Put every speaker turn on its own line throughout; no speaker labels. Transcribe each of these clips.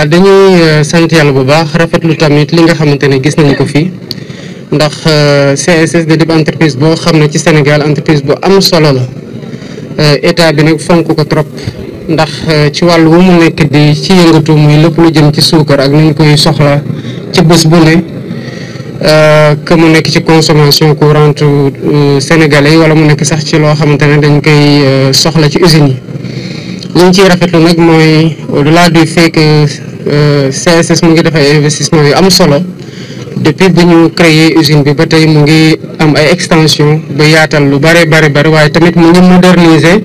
dañuy sant yàlla bu baax rafetlu tamit li nga xamante ne gis nañu ko fii ndax CSS de entreprise boo xam ne ci Sénégal entreprise bu am solo la état bi nag fonk ko trop ndax ci wàllu wu mu nekk di ci yëngatu muy lépp lu jëm ci suukar ak ni ñu koy soxla ci bés bu ne que mu nekk ci consommation courante sénégalais yi wala mu nekk sax ci loo xamante ne dañ koy soxla ci usines yi. li ñu ciy rafetlu nag mooy au-delà du fait que CSS mu ngi def ay investissement yu am solo depuis bi ñu créé usine bi ba tey mu ngi am ay extension ba yaatal lu bare waaye tamit mu ngi moderniser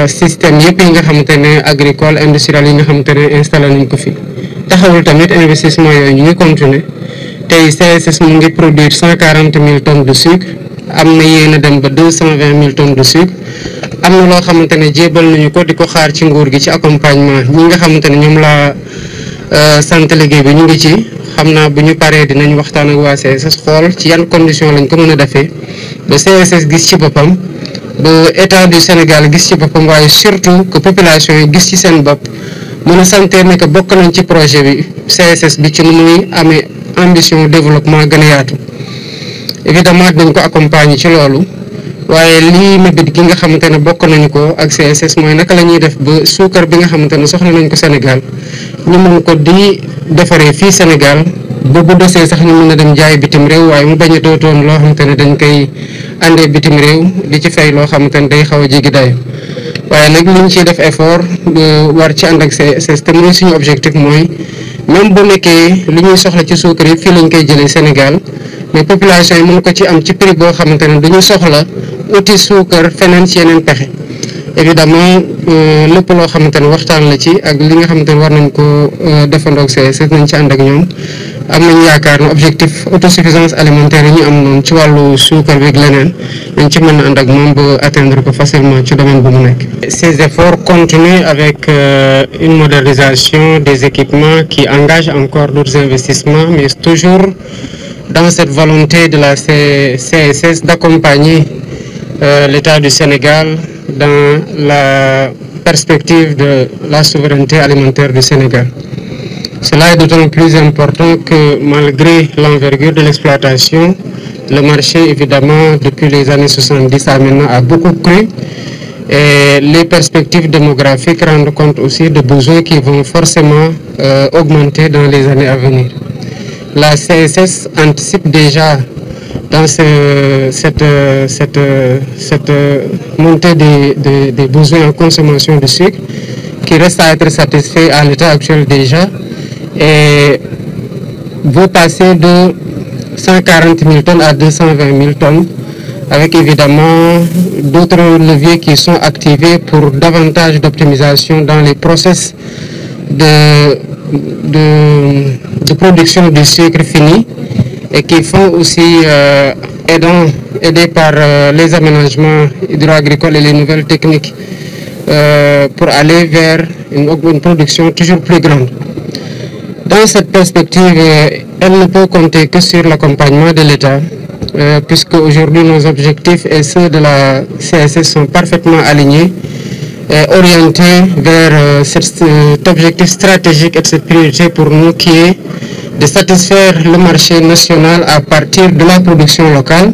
système yëpp yi nga xamante ne agricole industriel yi nga xamante ne installé nañ ko fi. taxawul tamit investissement yooyu ñu ngi continuer tey CSS mu ngi produire 140 000 tonnes de sucre am na yéen a dem ba 220 000 tonnes de sucre. am na loo xamante ne jébal nañu ko di ko xaar ci nguur gi ci accompagnement ñi nga xamante ne ñoom la sant liggéey bi ñu ngi ci xam naa bu ñu paree dinañ waxtaan ak waa CSS xool ci yan condition lañ ko mën a defee ba CSS gis ci boppam ba état du Sénégal gis ci boppam waaye surtout que population yi gis ci seen bopp mën a santeer ne que bokk nañ ci projet bi CSS bi ci nu muy amee ambition développement gën a yaatu évidemment dañ ko accompagner ci loolu. waaye lii mébét gi nga xamante ne bokk nañu ko ak CSS mooy naka la ñuy def ba suukar bi nga xamante ne soxla nañ ko Sénégal ñu mën ko di defaree fii Sénégal ba bu desee sax ñu mën a dem jaay bitim réew waaye mu bañ a dootoon loo xamante ne dañ koy andee bitim réew di ci fay loo xamante ne day xaw a jéggi dayo waaye nag li ñu ciy def effort war ci ànd ak CSS te mooy suñu objectif mooy même bu nekkee li ñuy soxla ci suukar yi fii lañ koy jëlee Sénégal mais population yi mën ko ci am ci prix boo xamante ne duñu soxla uti suukar feneen ci yeneen pexe évidemment lépp loo xamante ne waxtaan la ci ak li nga xamante ne war nañ ko defandoog CSS nañ ci ànd ak ñoom am nañ yaakaar ne objectif autosuffisance alimentaire yi ñu am noonu ci wàllu suukar bi ak leneen nañ ci mën a ànd ak moom ba atteindre ko facilement ci domaine bu mu nekk. Ces efforts continuent avec une modernisation des équipements qui engage encore d'autres investissements mais toujours dans cette volonté de la CSS d'accompagner l'État du Sénégal dans la perspective de la souveraineté alimentaire du Sénégal. Cela est d'autant plus important que malgré l'envergure de l'exploitation, le marché évidemment depuis les années 70 à maintenant a beaucoup cru et les perspectives démographiques rendent compte aussi de besoins qui vont forcément augmenter dans les années à venir. La CSS anticipe déjà dans cette montée des besoins en consommation de sucre qui reste à être satisfait à l'état actuel déjà et veut passer de 140 000 tonnes à 220 000 tonnes avec évidemment d'autres leviers qui sont activés pour davantage d'optimisation dans les process de production du sucre fini et qui font aussi aidés par les aménagements hydro-agricoles et les nouvelles techniques pour aller vers une production toujours plus grande. Dans cette perspective, elle ne peut compter que sur l'accompagnement de l'État, puisque aujourd'hui nos objectifs et ceux de la CSS sont parfaitement alignés et orientés vers cet objectif stratégique et cette priorité pour nous qui est de satisfaire le marché national à partir de la production locale,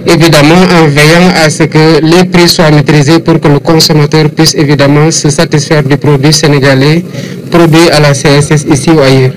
évidemment en veillant à ce que les prix soient maîtrisés pour que le consommateur puisse évidemment se satisfaire du produit sénégalais produit à la CSS ici ou ailleurs.